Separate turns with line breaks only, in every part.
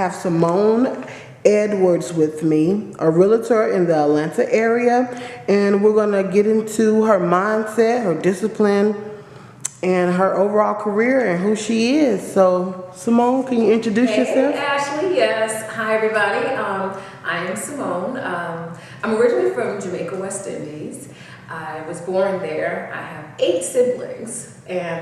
have Simone Edwards with me, a realtor in the Atlanta area, and we're gonna get into her mindset, her discipline, and her overall career and who she is. So, Simone, can you introduce yourself?
Hey, Ashley. Yes. Hi, everybody. I am Simone. I'm originally from Jamaica, West Indies. I was born there. I have 8 siblings and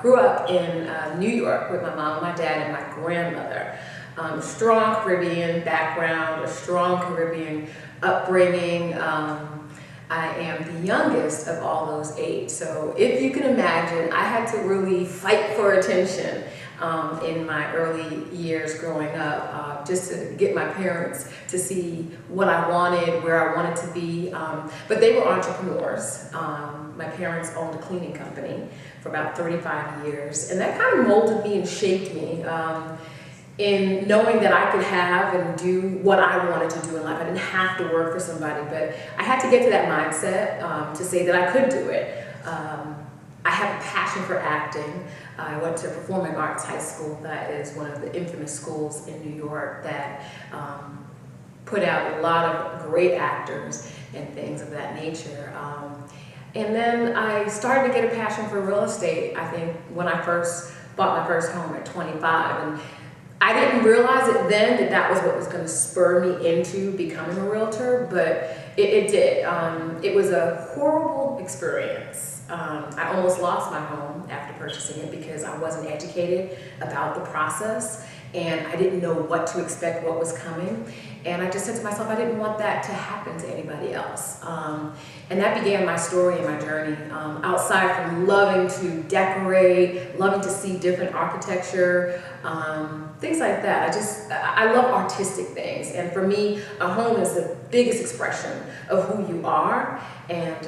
grew up in New York with my mom, my dad, and my grandmother. Strong Caribbean background, a strong Caribbean upbringing. I am the youngest of all those 8. So if you can imagine, I had to really fight for attention in my early years growing up, just to get my parents to see what I wanted, where I wanted to be. But they were entrepreneurs. My parents owned a cleaning company for about 35 years, and that kind of molded me and shaped me. In knowing that I could have and do what I wanted to do in life. I didn't have to work for somebody, but I had to get to that mindset to say that I could do it. I have a passion for acting. I went to Performing Arts High School. That is one of the infamous schools in New York that put out a lot of great actors and things of that nature. And then I started to get a passion for real estate, I think, when I first bought my first home at 25. And I didn't realize it then that that was what was going to spur me into becoming a realtor, but it did. It was a horrible experience. I almost lost my home after purchasing it because I wasn't educated about the process and I didn't know what to expect, what was coming. And I just said to myself, I didn't want that to happen to anybody else. And that began my story and my journey. Outside from loving to decorate, loving to see different architecture, things like that. I love artistic things. And for me, a home is the biggest expression of who you are. And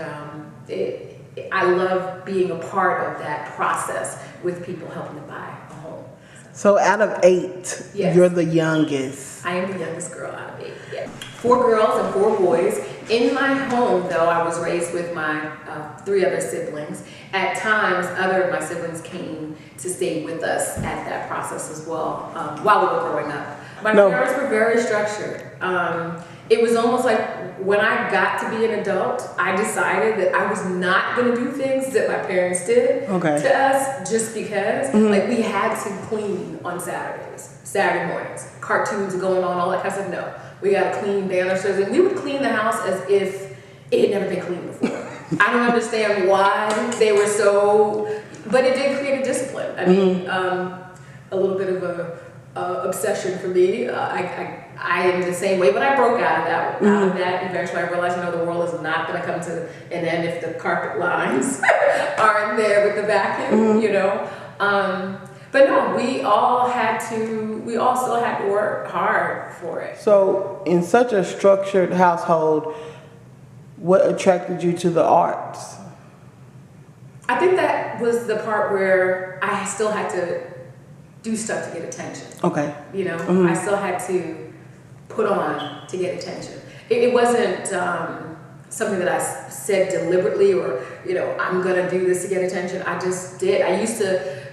I love being a part of that process with people helping to buy a home.
So out of 8,
yes.
You're the youngest.
I am the youngest girl out of 8, yeah. 4 girls and 4 boys. In my home, though, I was raised with my 3 other siblings. At times, other of my siblings came to stay with us at that process as well, while we were growing up. My parents were very structured. It was almost like when I got to be an adult, I decided that I was not going to do things that my parents did to us just because. Like, we had to clean on Saturday mornings, cartoons going on, all that kind of stuff. No, we got to clean banisters, and we would clean the house as if it had never been cleaned before. I don't understand why they were so, but it did create a discipline. I mean, a little bit of a obsession for me. I am the same way, but I broke out of that. Out of that, eventually I realized, the world is not going to come to an end if the carpet lines aren't there with the vacuum, But no, we all still had to work hard for it.
So, in such a structured household, what attracted you to the arts?
I think that was the part where I still had to do stuff to get attention. Okay. I still had to put on to get attention. It wasn't something that I said deliberately or, I'm going to do this to get attention. I just did. I used to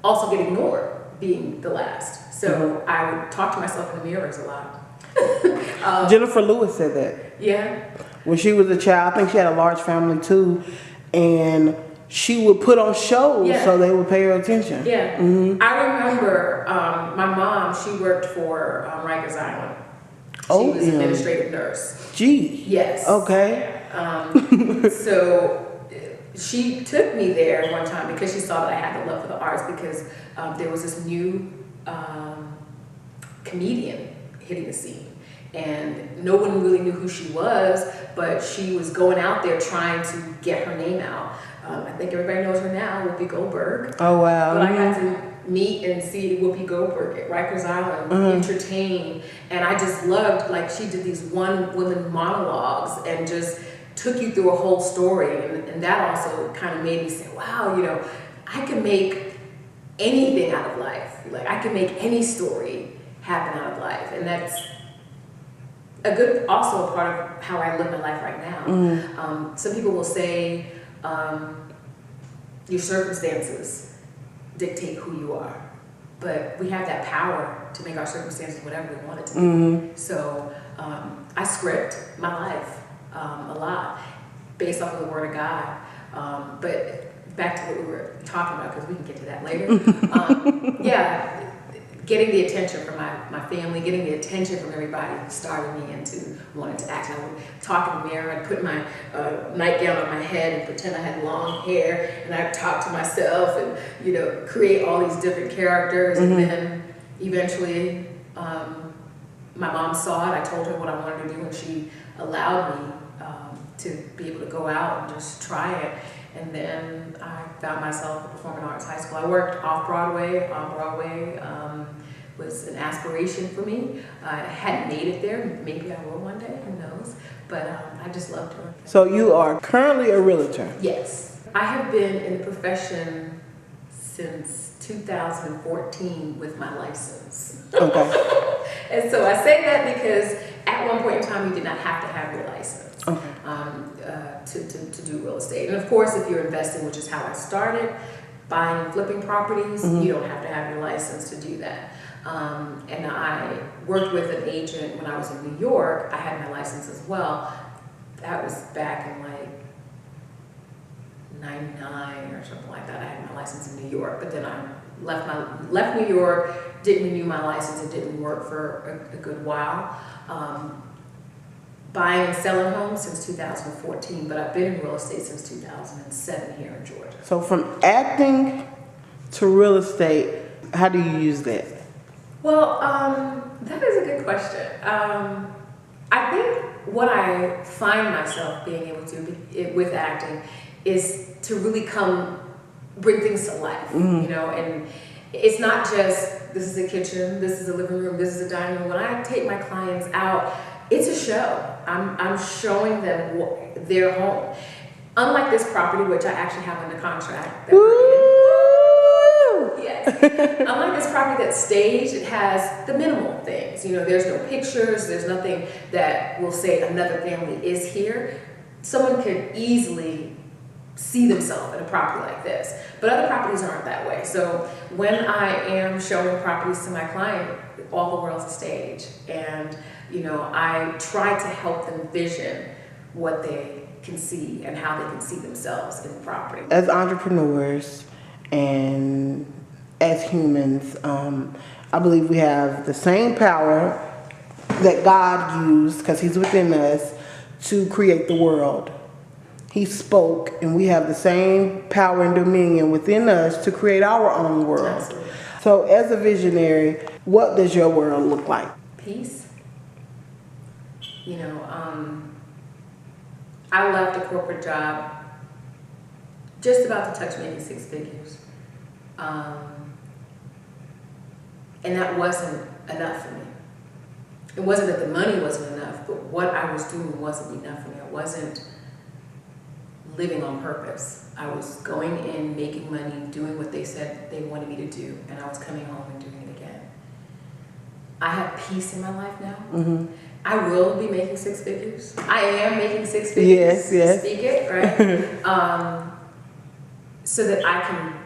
also get ignored being the last. So I would talk to myself in the mirrors a lot.
Jennifer Lewis said that.
Yeah.
When she was a child, I think she had a large family too, and she would put on shows so they would pay her attention.
Yeah. I remember my mom, she worked for Rikers Island. She was an administrative nurse.
Gee.
Yes.
Okay.
So she took me there one time because she saw that I had the love for the arts because there was this new comedian hitting the scene. And no one really knew who she was, but she was going out there trying to get her name out. I think everybody knows her now, Whoopi Goldberg.
Oh, wow.
But I got to meet and see Whoopi Goldberg at Rikers Island, entertain. And I just loved, she did these one-woman monologues and just took you through a whole story. And that also kind of made me say, wow, I can make anything out of life. I can make any story happen out of life. And that's also a part of how I live my life right now. Some people will say your circumstances dictate who you are, but we have that power to make our circumstances whatever we want it to be.
Mm-hmm.
So I script my life a lot based off of the Word of God. But back to what we were talking about, because we can get to that later. Yeah, getting the attention from my family, getting the attention from everybody started me into wanting to act. I would talk in the mirror, I'd put my nightgown on my head and pretend I had long hair, and I'd talk to myself and, you know, create all these different characters.
Mm-hmm.
And then eventually my mom saw it. I told her what I wanted to do, and she allowed me to be able to go out and just try it. And then I found myself at Performing Arts High School. I worked off-Broadway, on-Broadway, was an aspiration for me. I hadn't made it there. Maybe I will one day, who knows? But I just loved it.
So you are currently a realtor?
Yes. I have been in the profession since 2014 with my license.
Okay.
And so I say that because at one point in time, you did not have to have your license.
Okay.
To do real estate. And of course, if you're investing, which is how I started, buying and flipping properties, you don't have to have your license to do that. And I worked with an agent when I was in New York. I had my license as well. That was back in like 99 or something like that. I had my license in New York, but then I left New York, didn't renew my license. It didn't work for a good while. Buying and selling homes since 2014, but I've been in real estate since 2007 here in Georgia.
So from acting to real estate, how do you use that?
Well, that is a good question. I think what I find myself being able to do with acting is to really bring things to life, you know, and it's not just, this is a kitchen, this is a living room, this is a dining room. When I take my clients out, it's a show. I'm showing them their home. Unlike this property, which I actually have under contract. That we're in. Yes. Unlike this property that's staged, it has the minimal things. You know, there's no pictures. There's nothing that will say another family is here. Someone could easily see themselves in a property like this. But other properties aren't that way. So when I am showing properties to my client, all the world's a stage. And you know, I try to help them vision what they can see and how they can see themselves in the property.
As entrepreneurs and as humans, I believe we have the same power that God used, because He's within us, to create the world. He spoke, and we have the same power and dominion within us to create our own world.
Absolutely.
So as a visionary, what does your world look like?
Peace. You know, I left a corporate job just about to touch making six figures. And that wasn't enough for me. It wasn't that the money wasn't enough, but what I was doing wasn't enough for me. I wasn't living on purpose. I was going in, making money, doing what they said they wanted me to do, and I was coming home and doing it again. I have peace in my life now.
Mm-hmm.
I will be making six figures. I am making six figures.
Yes.
Speak it, right? So that I can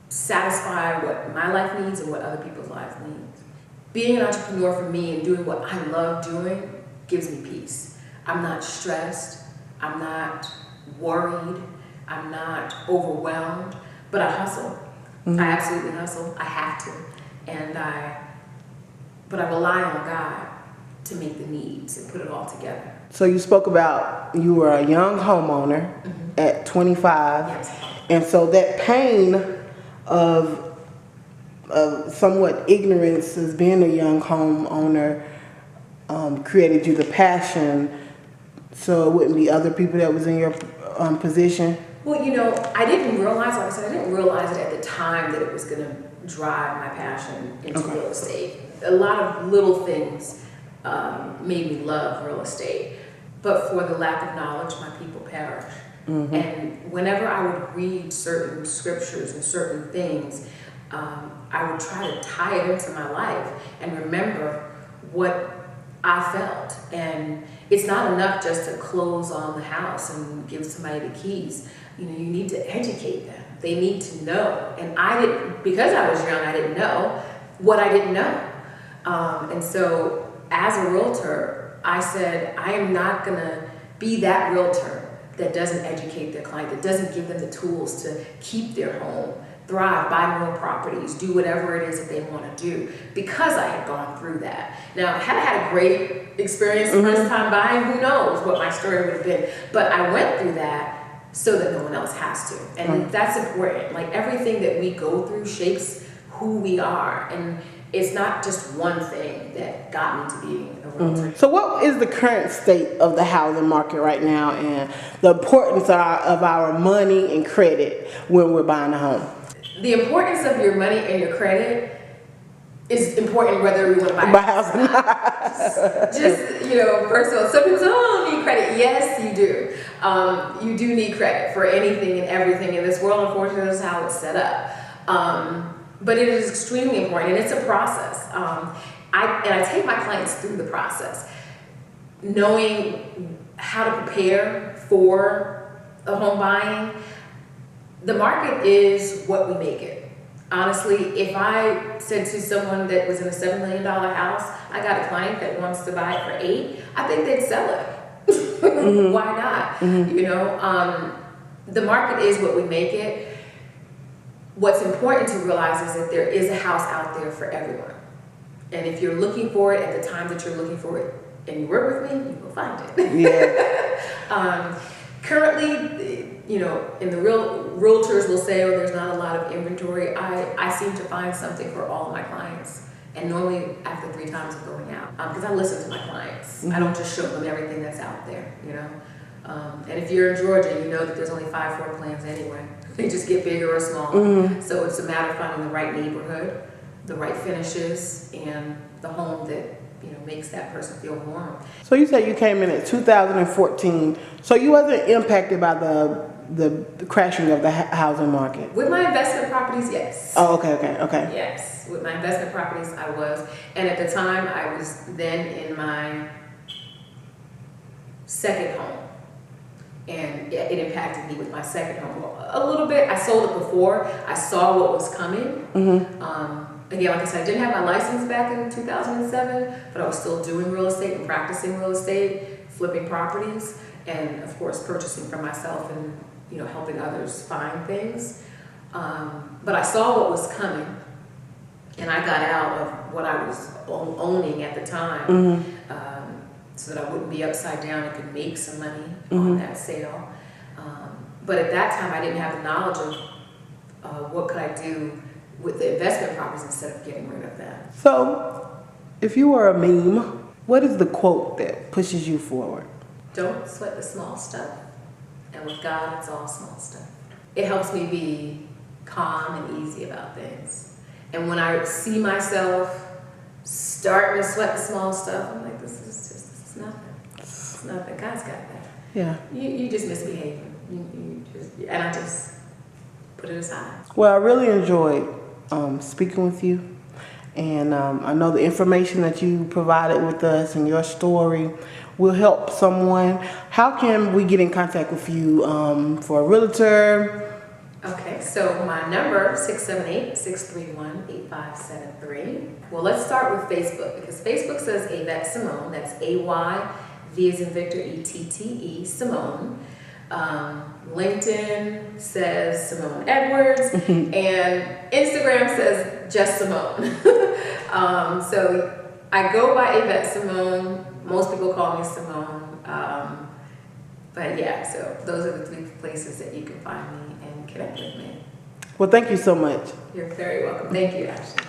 satisfy what my life needs and what other people's lives need. Being an entrepreneur for me and doing what I love doing gives me peace. I'm not stressed. I'm not worried. I'm not overwhelmed. But I hustle. Mm-hmm. I absolutely hustle. I have to. But I rely on God to meet the needs and put it all together.
So you spoke about you were a young homeowner at 25.
Yes.
And so that pain of somewhat ignorance as being a young homeowner created you the passion, so it wouldn't be other people that was in your position?
Well, you know, I didn't realize, like I said, I didn't realize it at the time that it was going to drive my passion into real estate. A lot of little things made me love real estate. But for the lack of knowledge, my people perish. Mm-hmm. And whenever I would read certain scriptures and certain things, I would try to tie it into my life and remember what I felt. And it's not enough just to close on the house and give somebody the keys. You know, you need to educate them. They need to know. And I didn't, because I was young, I didn't know what I didn't know. And so as a realtor, I said, I am not gonna be that realtor that doesn't educate their client, that doesn't give them the tools to keep their home, thrive, buy more properties, do whatever it is that they want to do, because I had gone through that. Now, had I had a great experience the first time buying, who knows what my story would have been. But I went through that so that no one else has to. And that's important. Like, everything that we go through shapes who we are. And it's not just one thing that got me to being a realtor.
So what is the current state of the housing market right now, and the importance of our money and credit when we're buying a home?
The importance of your money and your credit is important whether we want to buy
a house or not.
Just, first of all, some people say, oh, I don't need credit. Yes, you do. You do need credit for anything and everything in this world. Unfortunately, that's how it's set up. But it is extremely important, and it's a process. I take my clients through the process, knowing how to prepare for a home buying. The market is what we make it. Honestly, if I said to someone that was in a $7 million house, I got a client that wants to buy it for $8 million, I think they'd sell it. Why not? The market is what we make it. What's important to realize is that there is a house out there for everyone. And if you're looking for it at the time that you're looking for it and you work with me, you will find it.
Yeah.
Currently, in the realtors will say, oh, there's not a lot of inventory. I seem to find something for all of my clients. And normally after 3 times of going out, because I listen to my clients. I don't just show them everything that's out there, And if you're in Georgia, you know that there's only 5 floor plans anyway. They just get bigger or smaller. So it's a matter of finding the right neighborhood, the right finishes, and the home that makes that person feel warm.
So you said you came in at 2014. So you wasn't impacted by the crashing of the housing market?
With my investment properties, yes.
Oh, okay.
Yes, with my investment properties, I was. And at the time, I was then in my second home. And it impacted me with my second home a little bit. I sold it before. I saw what was coming. Again, like I said, I didn't have my license back in 2007, but I was still doing real estate and practicing real estate, flipping properties, and of course purchasing for myself and helping others find things. But I saw what was coming, and I got out of what I was owning at the time. So that I wouldn't be upside down and could make some money on that sale. But at that time, I didn't have the knowledge of what could I do with the investment properties instead of getting rid of them.
So, if you were a meme, what is the quote that pushes you forward?
Don't sweat the small stuff, and with God, it's all small stuff. It helps me be calm and easy about things. And when I see myself starting to sweat the small stuff, I'm like, this is nothing. It's nothing. God's got that.
Yeah.
You just misbehaving. And I just put it aside.
Well, I really enjoyed speaking with you. And I know the information that you provided with us and your story will help someone. How can we get in contact with you for a realtor? Okay,
so my number, 678-631-8573. Well, let's start with Facebook, because Facebook says Yvette Simone. That's A-Y, V as in Victor, E-T-T-E, Simone. LinkedIn says Simone Edwards, and Instagram says just Simone. So I go by Yvette Simone. Most people call me Simone. But yeah, so those are the 3 places that you can find me and connect with me.
Well, thank you so much.
You're very welcome. Thank you, Ashley.